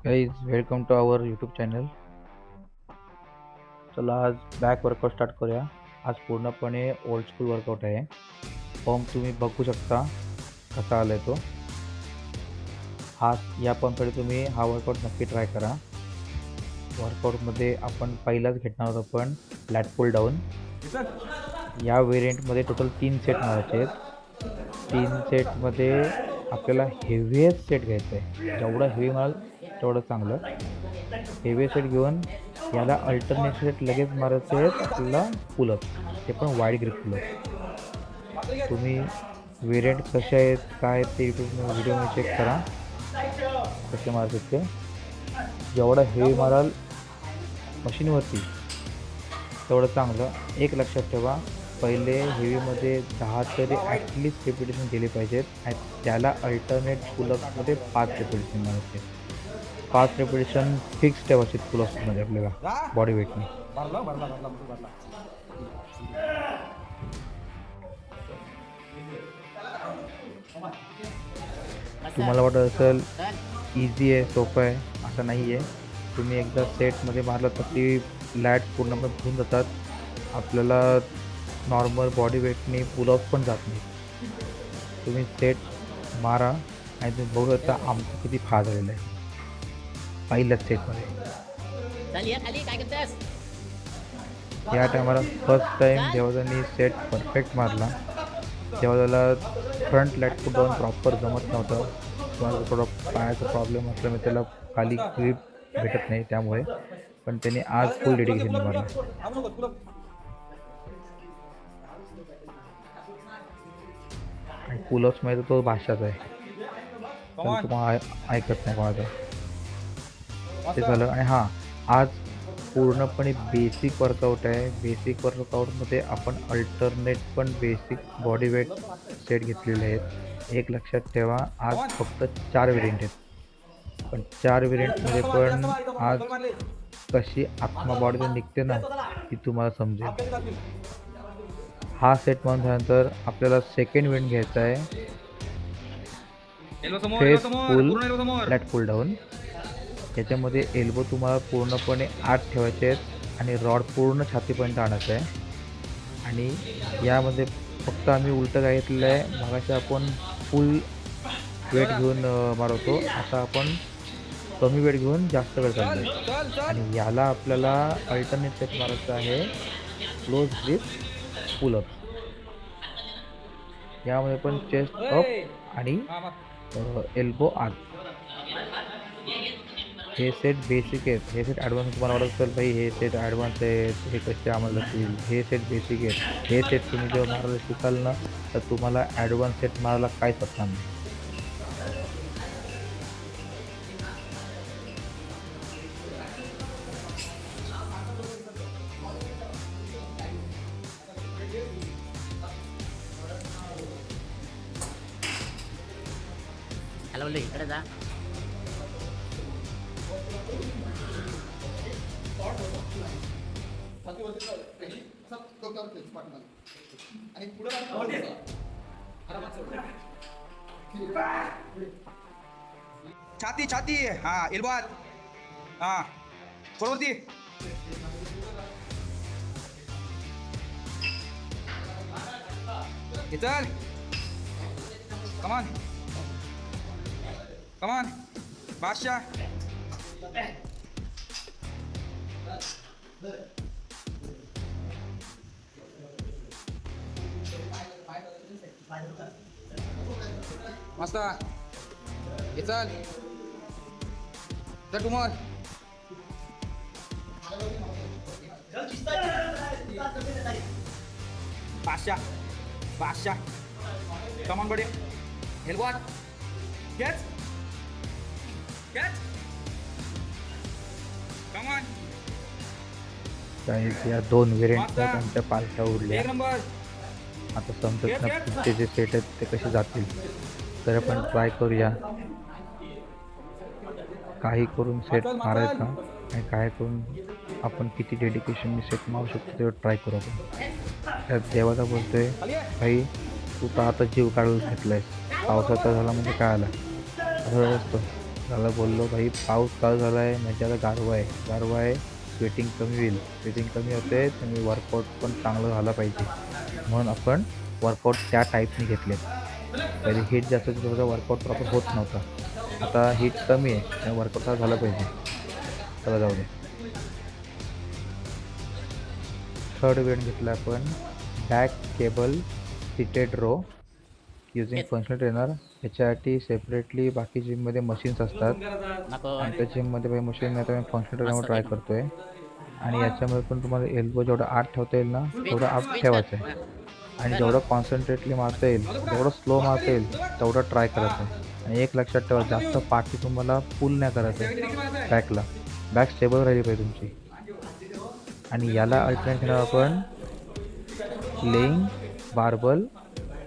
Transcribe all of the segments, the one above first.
Guys welcome to our YouTube channel. चला आज back workout start करूया. आज पूर्णपणे ओल्ड स्कूल वर्कआउट आहे. फॉर्म तुम्ही बघू शकता कसा आला आहे तो. या फॉर्मसाठी तुम्ही हा वर्कआउट नक्की ट्राय करा. वर्कआउटमध्ये आपण पहिलाच घेणार आहोत आपण लॅट पुल डाऊन. या व्हेरियंटमध्ये टोटल 3 सेट मारायचे आहेत. 3 सेटमध्ये आपल्याला हेवीएस्ट सेट घ्यायचा आहे. जेवढा हेवी माराल तेवढं चांगलं. हेवी सेट घेऊन याला अल्टरनेट सेट लगेच मारायचे आहेत आपल्याला पुलअप, ते पण वाईड ग्रिप पुलअप. तुम्ही व्हेरियंट कसे आहेत काय ते यूट्यूब व्हिडिओमध्ये चेक करा कसे मारायचे ते. जेवढा हेवी माराल मशीनवरती तेवढं चांगलं. एक लक्षात ठेवा, पहिले हेवीमध्ये 10 तरी ॲटलिस्ट रिपिटेशन केले पाहिजेत आणि त्याला अल्टरनेट पुलअप्समध्ये 5 रिपिटेशन मारायचे. 5 रिपिटेशन फिक्स ठेवायचे पुलअप्समध्ये आपल्याला बॉडी वेटने. तुम्हाला वाटत असेल इझी आहे, सोपं आहे, असं नाही आहे. तुम्ही एकदा सेटमध्ये मारलं तर ती लॅट्स पूर्णपणे भरून जातात. आपल्याला नॉर्मल बॉडी वेटने पुलअप पण जात नाही. तुम्ही सेट मारा आणि तुम्ही बघू शकता आमचं किती फार झालेलं आहे पहिल्याच सेटमध्ये. या टायमाला फर्स्ट टाईम जेव्हा त्यांनी सेट परफेक्ट मारला तेव्हा त्याला front lat put down proper जमत नव्हतं. तुम्हाला थोडा पायाचा प्रॉब्लेम असल्यामुळे त्याला खाली ग्रिप भेटत नाही त्यामुळे, पण त्याने आज फुल डेडिकेशन मारला. आणि पुलअप्समध्ये तो भाषाच आहे, तर तुम्हाला ऐकत नाही कोणाचा ते झालं. आणि हां, आज पूर्णपणे बेसिक वर्कआउट आहे. बेसिक वर्कआउटमध्ये आपण अल्टरनेट पण बेसिक बॉडी वेट सेट घेतलेले आहेत. एक लक्षात ठेवा, आज फक्त 4 व्हेरियंट आहेत, पण 4 व्हेरियंटमध्ये पण आज कशी आत्मा बॉडीतून निघते ना ती तुम्हाला समजेल. हा सेट म्हणून झाल्यानंतर आपल्याला सेकंड व्हेरियंट घ्यायचा आहे फेस फुल लॅट पुल डाऊन. याच्यामध्ये एल्बो तुम्हाला पूर्णपणे आत ठेवायचे आहेत आणि रॉड पूर्ण छातीपर्यंत आणायचं आहे. आणि यामध्ये फक्त आम्ही उलटं काय घेतलेलं आहे, मगाशी आपण फुल वेट घेऊन मारवतो, आता आपण कमी वेट घेऊन जास्त वेळ चाललो आहे. आणि याला आपल्याला अल्टरनेट सेट मारायचं आहे क्लोज ग्रिप पुलअप. यामध्ये पण चेस्ट अप आणि एल्बो आत. हे सेट बेसिक आहेत. हे सेट ॲडव्हान्स तुम्हाला वाटत असेल भाई हे सेट ॲडव्हान्स आहेत, हे कसे आम्हाला जातील. हे सेट बेसिक आहेत. हे सेट तुम्ही जेव्हा मारायला शिकाल ना तर तुम्हाला ॲडव्हान्स सेट मारायला काहीच असणार नाही. इकडे जा. छाती छाती हा एल्बात हा थोडवरती. चल कमान कमान बादशाह. मस्त हे चल चल टुमर. बादशाह बादशाह कमान बडे एल्बात कॅच कॅच कमान. या 2 व्हेरियंटच्या त्यांच्या पालख्या उडल्या. एक नंबर. आता समजत ना पुढचे जे सेट आहेत ते कसे जातील, तर आपण ट्राय करूया. काही करून सेट मारायचा आणि काय करून आपण किती डेडिकेशनने सेट मारू शकतो तेवढं ट्राय करू आपण. त्यात देवाचा बोलतोय भाई तू तर आता जीव काढून घेतलायस, पावसाचा झाला म्हणजे काय आला असं असतं. त्याला बोललो भाई पाऊस चालू झाला आहे म्हणजे आता गारवा आहे स्वेटिंग कमी होईल. स्वेटिंग कमी होते तुम्ही वर्कआउट पण चांगलं झालं पाहिजे म्हणून आपण वर्कआउट त्या टाईपने घेतले. पहिले हीट जास्त होती त्याचा वर्कआउट प्रॉपर होत नव्हता. आता हीट कमी आहे त्यामुळे वर्कआउट झालं पाहिजे. चला जाऊ दे. थर्ड वेट घेतला आपण back cable seated row using functional trainer. याच्यासाठी सेपरेटली बाकी जिममध्ये मशीन्स असतात आणि त्या जिममध्ये काही मशीन नाही तर मी फंक्शनल ट्रेनरवर ट्राय करतो आहे. आणि याच्यामध्ये पण तुम्हाला एल्बो जेवढं आत ठेवता येईल ना तेवढं आत ठेवायचं आहे आणि जेवढं कॉन्सन्ट्रेटली मारता येईल जेवढं स्लो मारता येईल तेवढं ट्राय करायचं आहे. आणि एक लक्षात ठेवा जास्त पाठी तुम्हाला पुल नाही करायचं आहे बॅकला. बॅक स्टेबल राहिली पाहिजे तुमची. आणि याला अल्टरनेट घेणार आपण लेईंग बार्बल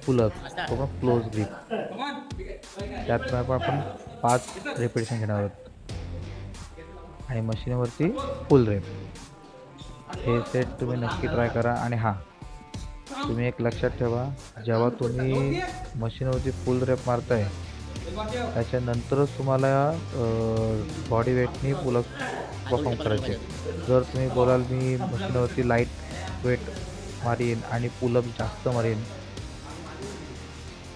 पुलअप तो पण क्लोज ग्रिप. त्यात आपण 5 रिपिटेशन घेणार आहोत आणि मशीनवरती फुल रेप. हे सेट तुम्ही नक्की ट्राय करा. आणि हां तुम्ही एक लक्षात ठेवा जेव्हा तुम्ही मशीनवरती फुल रेप मारताय त्याच्यानंतरच तुम्हाला बॉडी वेटनी पुलअप परफॉर्म करायचे. जर तुम्ही बोलाल मी मशीनवरती लाईट वेट मारीन आणि पुलअप जास्त मारीन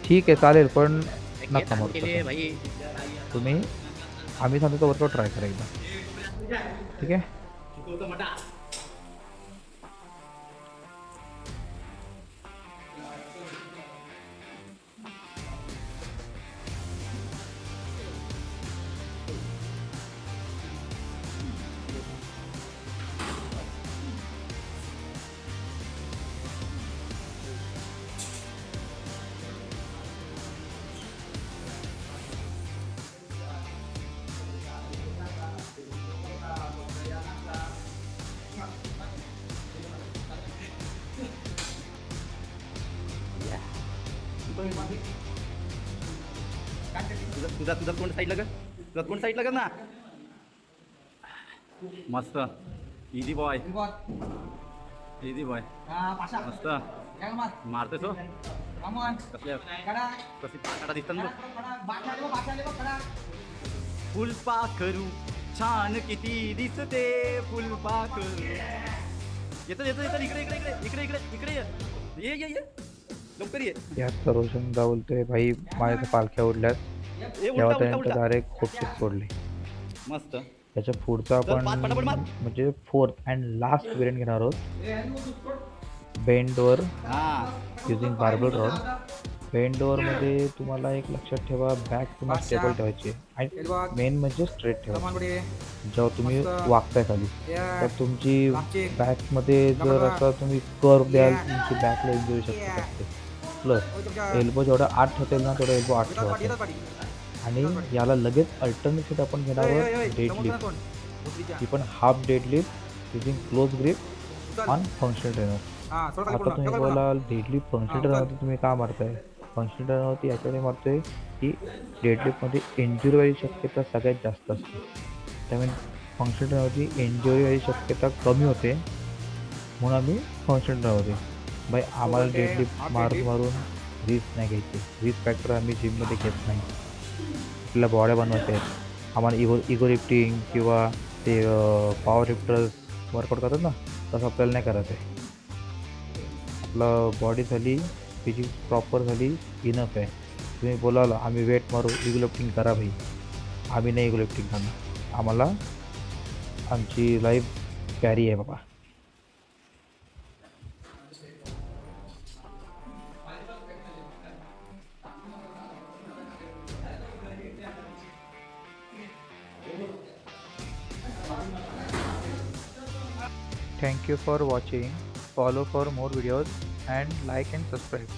ठीक आहे चालेल पण नका मारू तुम्ही. आम्ही सांगतो तो वर्कआउट ट्राय करा एकदा ठीक आहे. तुझा तुझा कोण साईडला कर तुझा कोण साईडला कर ना. मस्त इझी बॉय मस्त मारतोय तो. कशी काटा दिसतात फुलपाखरू छान किती दिसते फुलपाखरू. येतो येतो येतो इकडे इकडे इकडे इकडे इकडे इकडे ये लवकर ये. यात रोशनदा बोलतोय भाई माझ्या पालख्या उडल्यात तेव्हा त्यानंतर डायरेक्ट खूपशीच सोडले. मस्त त्याच्या पुढचा आपण म्हणजे फोर्थ अँड लास्ट वेरियंट घेणार आहोत बेंडवर युजिंग बार्बल रॉड. बेंडवरमध्ये तुम्हाला एक लक्षात ठेवा बॅक तुम्हाला स्टेबल ठेवायची आणि मेन म्हणजे स्ट्रेट ठेवा. जेव्हा तुम्ही वागताय खाली तर तुमची बॅकमध्ये जर असं तुम्ही कर्व द्याल तुमची बॅकला इंजुरी शक्यता असते. प्लस एल्बो जेवढा आत ठेवता ना तेवढा एल्बो आत ठेवायचा. आणि याला लगेच अल्टरनेटिव्ह आपण घेणार आहोत डेडलिफ्ट. ही पण half deadlift using close grip on functional trainer. आता तुम्ही बोलाल डेडलिफ्ट फंक्शनल ट्रेनरवरती तुम्ही का मारताय. फंक्शनल ट्रेनरवरती याच्याने मारतोय की डेडलिफ्टमध्ये इंजुरी व्हायची शक्यता सगळ्यात जास्त असते. त्यामुळे फंक्शनल ट्रेनरवरती इंजुरी व्हायची शक्यता कमी होते म्हणून आम्ही फंक्शनल ट्रेनरवरती. बाई आम्हाला डेडलिफ्ट मारून रिस्क नाही घ्यायची. रिस्क फॅक्टर आम्ही जिममध्ये घेत नाही. आपल्याला बॉड्या बनवायच्या आहेत. आम्हाला इगो लिफ्टिंग किंवा ते पॉवर लिफ्टर्स वर्कआउट करतात ना तसं आपल्याला नाही करायचं आहे. आपलं बॉडी झाली फिजिक्स प्रॉपर झाली इनफ आहे. तुम्ही बोलाल आम्ही वेट मारू इगो लिफ्टिंग करा भाई. आम्ही नाही इगो लिफ्टिंग करणार. आम्हाला आमची लाईफ कॅरी आहे बाबा. Thank you for watching. Follow for more videos and like and subscribe.